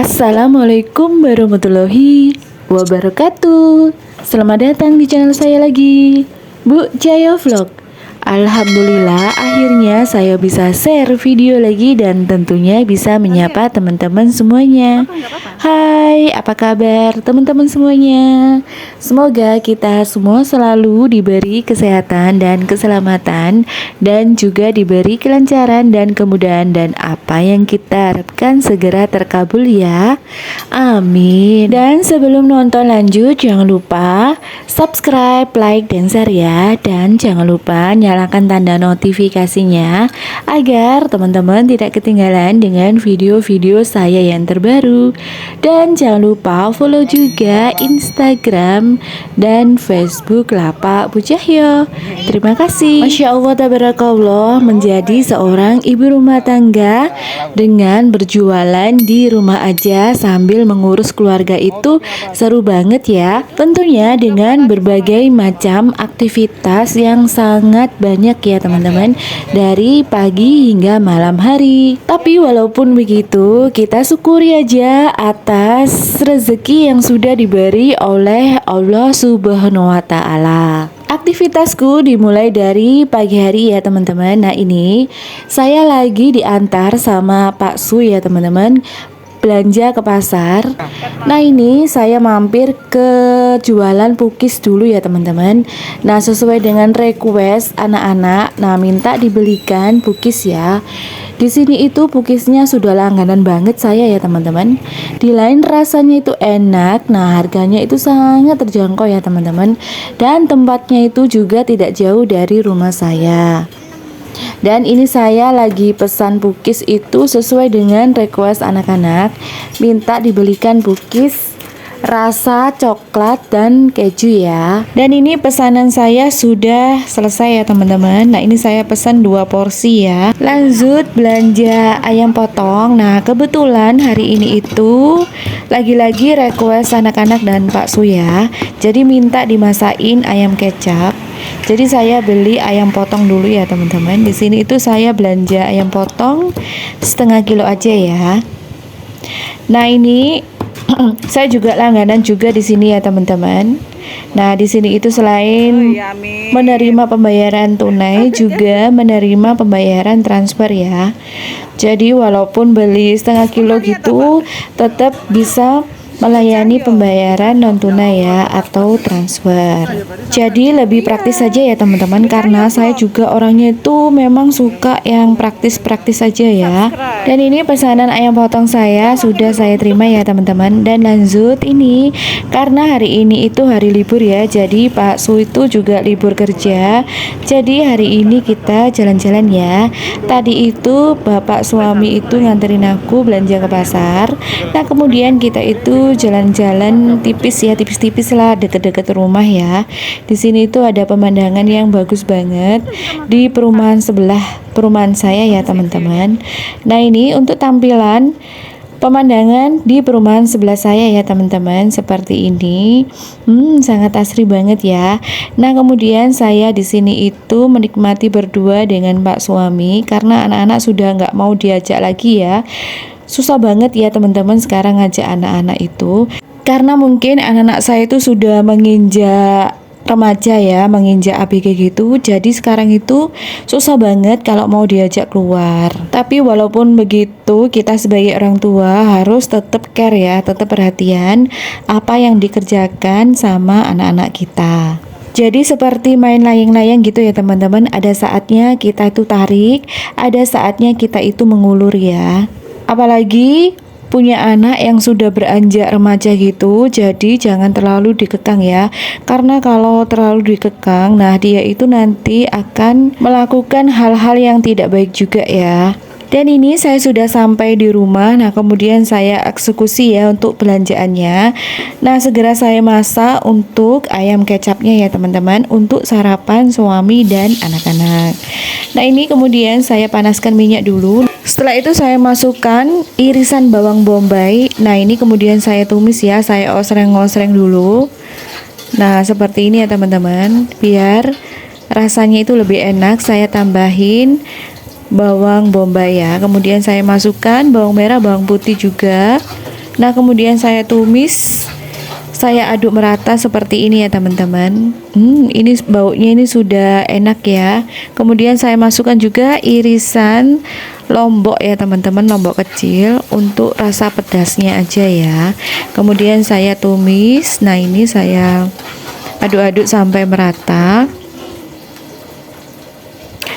Assalamualaikum warahmatullahi wabarakatuh. Selamat datang di channel saya lagi, Bu Jaya Vlog. Alhamdulillah akhirnya saya bisa share video lagi dan tentunya bisa menyapa teman-teman semuanya. Hai, apa kabar teman-teman semuanya? Semoga kita semua selalu diberi kesehatan dan keselamatan dan juga diberi kelancaran dan kemudahan, dan apa yang kita harapkan segera terkabul ya. Amin. Dan sebelum nonton lanjut, jangan lupa subscribe, like, dan share ya. Dan jangan lupa nyalakan tanda notifikasinya agar teman-teman tidak ketinggalan dengan video-video saya yang terbaru. Dan jangan lupa follow juga Instagram dan Facebook Lapak Bu Cahyo. Terima kasih. Masya Allah tabarakallah, menjadi seorang ibu rumah tangga dengan berjualan di rumah aja sambil mengurus keluarga itu seru banget ya. Tentunya dengan berbagai macam aktivitas yang sangat banyak ya teman-teman, dari pagi hingga malam hari. Tapi walaupun begitu, kita syukuri aja atas rezeki yang sudah diberi oleh Allah Subhanahu wa Ta'ala. Aktivitasku dimulai dari pagi hari ya teman-teman. Nah ini saya lagi diantar sama Pak Su ya teman-teman, belanja ke pasar. Nah ini saya mampir ke jualan pukis dulu ya teman-teman. Nah sesuai dengan request anak-anak, nah minta dibelikan pukis ya. Di sini itu pukisnya sudah langganan banget saya ya teman-teman. Di lain rasanya itu enak, nah harganya itu sangat terjangkau ya teman-teman. Dan tempatnya itu juga tidak jauh dari rumah saya. Dan ini saya lagi pesan pukis itu sesuai dengan request anak-anak, minta dibelikan pukis rasa coklat dan keju ya. Dan ini pesanan saya sudah selesai ya teman-teman. Nah ini saya pesan 2 porsi ya. Lanjut belanja ayam potong. Nah kebetulan hari ini itu lagi-lagi request anak-anak dan Pak Su ya, jadi minta dimasakin ayam kecap. Jadi saya beli ayam potong dulu ya teman-teman. Di sini itu saya belanja ayam potong setengah kilo aja ya. Nah ini saya juga langganan juga di sini ya teman-teman. Nah di sini itu selain menerima pembayaran tunai juga menerima pembayaran transfer ya. Jadi walaupun beli setengah kilo gitu tetap bisa melayani pembayaran non tunai ya atau transfer. Jadi lebih praktis saja ya teman-teman, karena saya juga orangnya itu memang suka yang praktis-praktis saja ya. Dan ini pesanan ayam potong saya sudah saya terima ya teman-teman. Dan lanjut ini karena hari ini itu hari libur ya, jadi Pak Su itu juga libur kerja. Jadi hari ini kita jalan-jalan ya. Tadi itu bapak suami itu nganterin aku belanja ke pasar. Nah kemudian kita itu jalan-jalan tipis ya, tipis-tipis lah deket-deket rumah ya. Di sini itu ada pemandangan yang bagus banget di perumahan sebelah perumahan saya ya teman-teman. Nah ini untuk tampilan pemandangan di perumahan sebelah saya ya teman-teman, seperti ini. Sangat asri banget ya. Nah kemudian saya di sini itu menikmati berdua dengan Pak suami, karena anak-anak sudah nggak mau diajak lagi ya. Susah banget ya teman-teman sekarang ngajak anak-anak itu, karena mungkin anak-anak saya itu sudah menginjak remaja ya, menginjak ABG gitu. Jadi sekarang itu susah banget kalau mau diajak keluar. Tapi walaupun begitu, kita sebagai orang tua harus tetap care ya, tetap perhatian apa yang dikerjakan sama anak-anak kita. Jadi seperti main layang-layang gitu ya teman-teman. Ada saatnya kita itu tarik, ada saatnya kita itu mengulur ya. Apalagi punya anak yang sudah beranjak remaja gitu, jadi jangan terlalu dikekang ya. Karena kalau terlalu dikekang, nah dia itu nanti akan melakukan hal-hal yang tidak baik juga ya. Dan ini saya sudah sampai di rumah. Nah kemudian saya eksekusi ya untuk belanjaannya. Nah segera saya masak untuk ayam kecapnya ya teman-teman, untuk sarapan suami dan anak-anak. Nah ini kemudian saya panaskan minyak dulu. Setelah itu saya masukkan irisan bawang bombay. Nah ini kemudian saya tumis ya, saya osreng-osreng dulu. Nah seperti ini ya teman-teman, biar rasanya itu lebih enak. Saya tambahin bawang bombay ya, kemudian saya masukkan bawang merah, bawang putih juga. Nah kemudian saya tumis, saya aduk merata seperti ini ya teman-teman. Ini baunya ini sudah enak ya. Kemudian saya masukkan juga irisan lombok ya teman-teman, lombok kecil untuk rasa pedasnya aja ya. Kemudian saya tumis. Nah ini saya aduk-aduk sampai merata.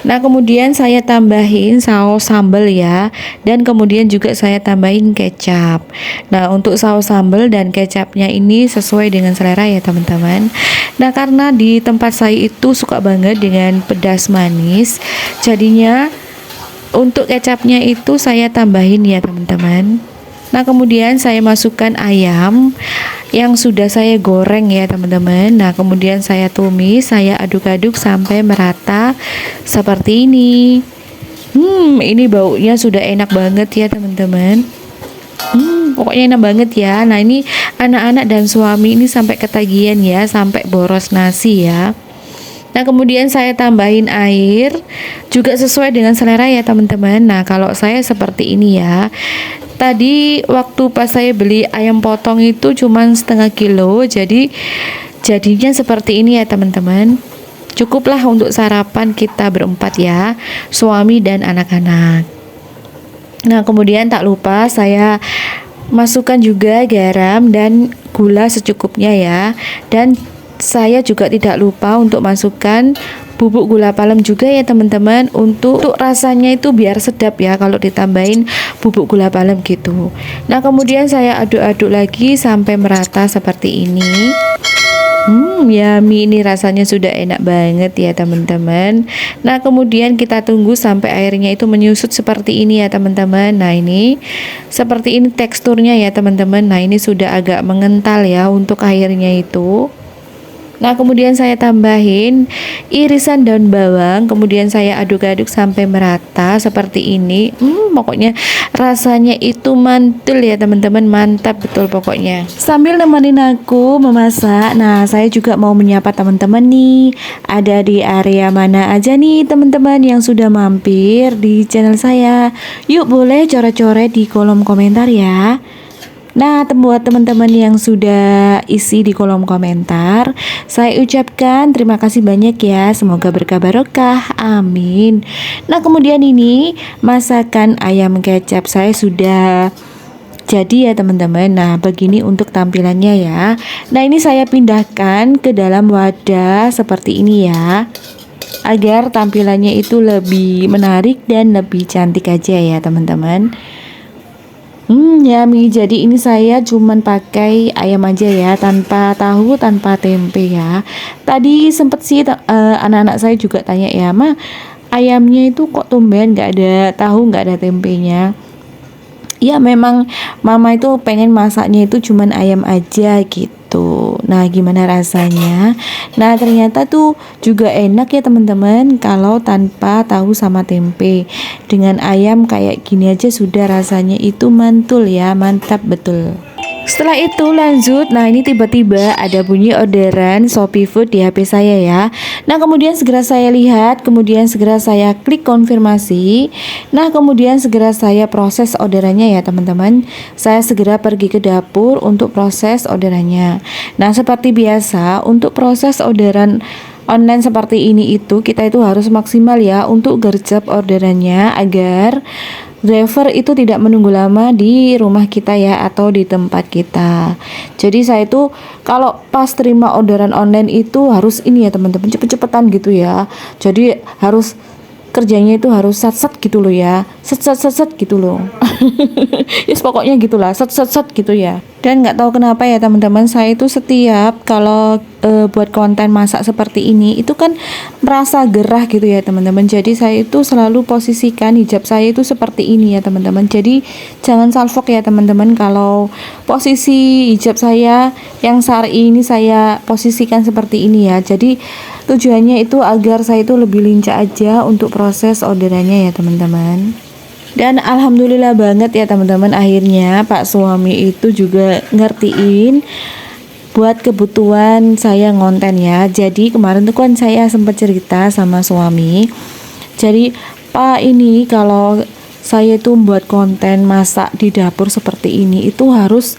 Nah kemudian saya tambahin saus sambal ya, dan kemudian juga saya tambahin kecap. Nah untuk saus sambal dan kecapnya ini sesuai dengan selera ya teman-teman. Nah karena di tempat saya itu suka banget dengan pedas manis, jadinya untuk kecapnya itu saya tambahin ya teman-teman. Nah kemudian saya masukkan ayam yang sudah saya goreng ya teman-teman. Nah kemudian saya tumis, saya aduk-aduk sampai merata seperti ini. Ini baunya sudah enak banget ya teman-teman. Pokoknya enak banget ya. Nah ini anak-anak dan suami ini sampai ketagihan ya, sampai boros nasi ya. Nah kemudian saya tambahin air juga sesuai dengan selera ya teman-teman. Nah kalau saya seperti ini ya. Tadi waktu pas saya beli ayam potong itu cuman setengah kilo, jadinya seperti ini ya teman-teman. Cukuplah untuk sarapan kita berempat ya, suami dan anak-anak. Nah kemudian tak lupa saya masukkan juga garam dan gula secukupnya ya. Dan saya juga tidak lupa untuk masukkan bubuk gula palem juga ya teman-teman, untuk rasanya itu biar sedap ya kalau ditambahin bubuk gula palem gitu. Nah kemudian saya aduk-aduk lagi sampai merata seperti ini. Yummy, ini rasanya sudah enak banget ya teman-teman. Nah kemudian kita tunggu sampai airnya itu menyusut seperti ini ya teman-teman. Nah ini seperti ini teksturnya ya teman-teman. Nah ini sudah agak mengental ya untuk airnya itu. Nah kemudian saya tambahin irisan daun bawang, kemudian saya aduk-aduk sampai merata seperti ini. Pokoknya rasanya itu mantul ya teman-teman, mantap betul pokoknya. Sambil nemenin aku memasak, nah saya juga mau menyapa teman-teman nih. Ada di area mana aja nih teman-teman yang sudah mampir di channel saya? Yuk boleh coret-coret di kolom komentar ya. Nah, buat teman-teman yang sudah isi di kolom komentar, saya ucapkan terima kasih banyak ya. Semoga berkah barokah. Amin. Nah, kemudian ini masakan ayam kecap saya sudah jadi ya teman-teman. Nah, begini untuk tampilannya ya. Nah, ini saya pindahkan ke dalam wadah seperti ini ya, agar tampilannya itu lebih menarik dan lebih cantik aja ya teman-teman. Yummy. Jadi ini saya cuman pakai ayam aja ya, tanpa tahu, tanpa tempe ya. Tadi sempet sih anak-anak saya juga tanya ya, Ma, ayamnya itu kok tumben nggak ada tahu, nggak ada tempenya. Ya memang mama itu pengen masaknya itu cuman ayam aja gitu. Nah gimana rasanya? Nah ternyata tuh juga enak ya teman-teman kalau tanpa tahu sama tempe. Dengan ayam kayak gini aja sudah rasanya itu mantul ya, mantap betul. Setelah itu lanjut, nah ini tiba-tiba ada bunyi orderan Shopee Food di HP saya ya. Nah kemudian segera saya lihat, kemudian segera saya klik konfirmasi. Nah kemudian segera saya proses orderannya ya teman-teman. Saya segera pergi ke dapur untuk proses orderannya. Nah seperti biasa untuk proses orderan online seperti ini itu kita itu harus maksimal ya untuk gercep orderannya, agar driver itu tidak menunggu lama di rumah kita ya, atau di tempat kita. Jadi saya itu kalau pas terima orderan online itu harus ini ya teman-teman, cepet-cepetan gitu ya. Jadi harus kerjanya itu harus sat-sat gitu loh ya, set gitu loh. Yes pokoknya gitulah, set gitu ya. Dan nggak tahu kenapa ya teman-teman, saya itu setiap kalau buat konten masak seperti ini itu kan merasa gerah gitu ya teman-teman. Jadi saya itu selalu posisikan hijab saya itu seperti ini ya teman-teman. Jadi jangan salfok ya teman-teman, kalau posisi hijab saya yang syar'i ini saya posisikan seperti ini ya. Jadi tujuannya itu agar saya itu lebih lincah aja untuk proses orderannya ya teman-teman. Dan alhamdulillah banget ya teman-teman, akhirnya Pak suami itu juga ngertiin buat kebutuhan saya ngonten ya. Jadi kemarin tuh kan saya sempat cerita sama suami, jadi Pak ini kalau saya itu buat konten masak di dapur seperti ini itu harus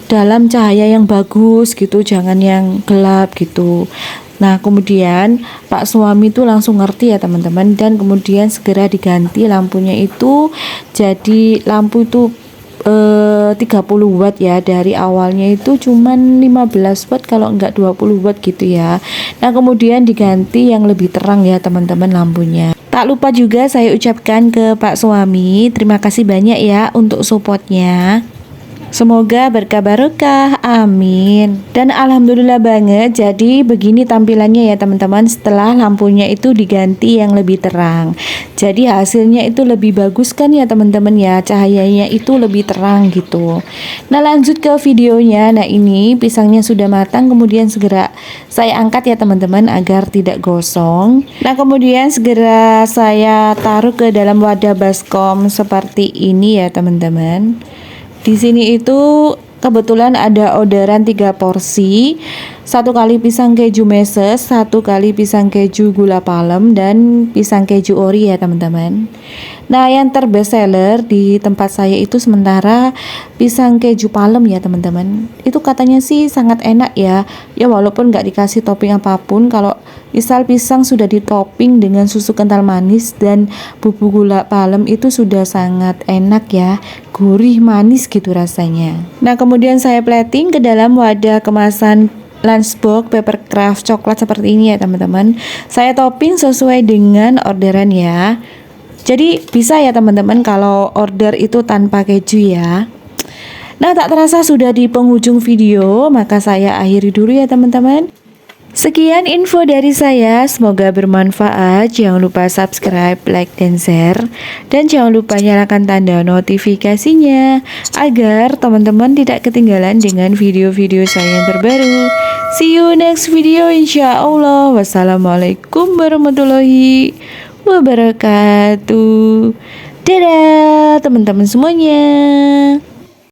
dalam cahaya yang bagus gitu, jangan yang gelap gitu. Nah kemudian Pak suami itu langsung ngerti ya teman-teman, dan kemudian segera diganti lampunya itu jadi lampu itu 30 watt ya, dari awalnya itu cuman 15 watt kalau enggak 20 watt gitu ya. Nah kemudian diganti yang lebih terang ya teman-teman lampunya. Tak lupa juga saya ucapkan ke Pak suami, terima kasih banyak ya untuk supportnya. Semoga berkah barokah, amin. Dan alhamdulillah banget, jadi begini tampilannya ya teman-teman setelah lampunya itu diganti yang lebih terang. Jadi hasilnya itu lebih bagus kan ya teman-teman ya, cahayanya itu lebih terang gitu. Nah lanjut ke videonya. Nah ini pisangnya sudah matang, kemudian segera saya angkat ya teman-teman agar tidak gosong. Nah kemudian segera saya taruh ke dalam wadah baskom seperti ini ya teman-teman. Di sini itu kebetulan ada orderan 3 porsi, 1 kali pisang keju meses, 1 kali pisang keju gula palem, dan pisang keju ori ya teman-teman. Nah yang terbest seller di tempat saya itu sementara pisang keju palem ya teman-teman. Itu katanya sih sangat enak ya, ya walaupun nggak dikasih topping apapun. Kalau misal pisang sudah ditopping dengan susu kental manis dan bubuk gula palem itu sudah sangat enak ya, gurih manis gitu rasanya. Nah kemudian saya plating ke dalam wadah kemasan lunchbox papercraft coklat seperti ini ya teman-teman. Saya topping sesuai dengan orderan ya. Jadi bisa ya teman-teman kalau order itu tanpa keju ya. Nah tak terasa sudah di penghujung video, maka saya akhiri dulu ya teman-teman. Sekian info dari saya, semoga bermanfaat. Jangan lupa subscribe, like, dan share. Dan jangan lupa nyalakan tanda notifikasinya agar teman-teman tidak ketinggalan dengan video-video saya yang terbaru. See you next video insya Allah. Wassalamualaikum warahmatullahi wabarakatuh. Dadah teman-teman semuanya.